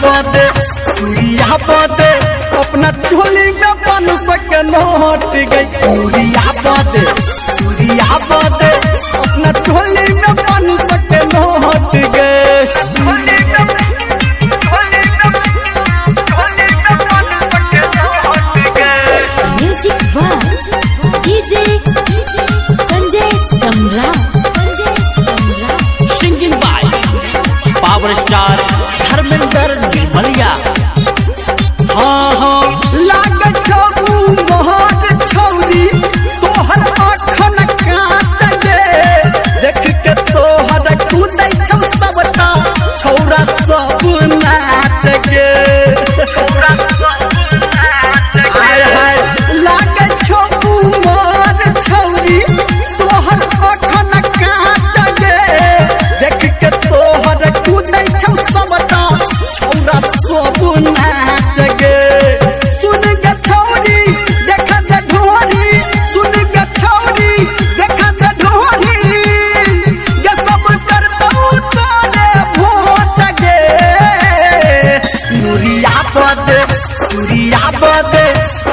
बदे सूर्या बदे अपना चोली में बन सके नोट गई सूर्या बदे अपना चोली में बन सके नोट गए music by DJ Sanjay Samrat singing by power star Dharmendra Nirmaliya. हाँ हाँ लाग छबू मोहर छौरी तोहर आँखन कांच गे देख के तोहर कूदै छौ सबटा छौरा सब नाच गे हाय हाय लाग छबू मोहर छौरी तोहर आँखन कांच गे देख के तोहर कूदै छौ सबटा छौरा सब नाच गे सुन गे छौरी देख दे ढोरी सुन गे छौरी देख दे ढोरी गे सब करतौ तोरे भोट गे सूर्या बदे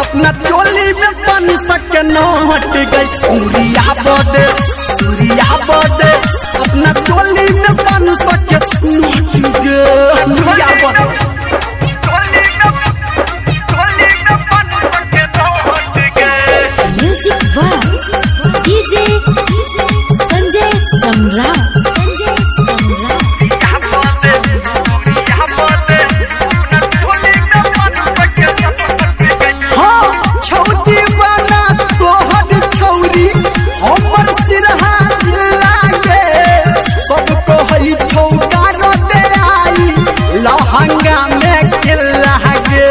अपना चोली में बन सके नोट गई सूर्या बदे अपना चोली में बन सके नोट गई सूर्या बदे म्यूजिक बाय डीजे संजय सम्राट हाँ छौरी बना तोहर छौरी हमर सिरहा लागे सबको हई छौका रोते आई लहंगा में खिल लागे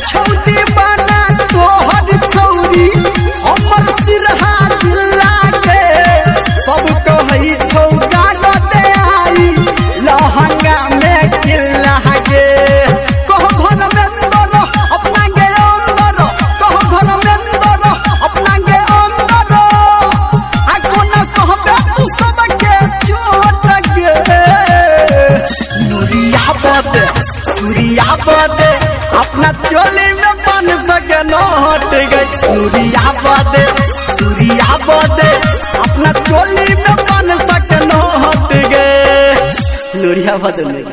छौरी बना तोहर छौरी हमर सिरहा लागे सबको हई छौका रोते आई लहंगा में खिल लागे कहो घर में अंदर अपना गे अंदर कहो घर में अंदर अपना गे अंदर आ कोना कहबे तू सबके छोट गे सूर्या बदे अपना चोली में बन सके नोट गई सूर्या बदे अपना चोली में बन सके नोट गए लोरिया बदले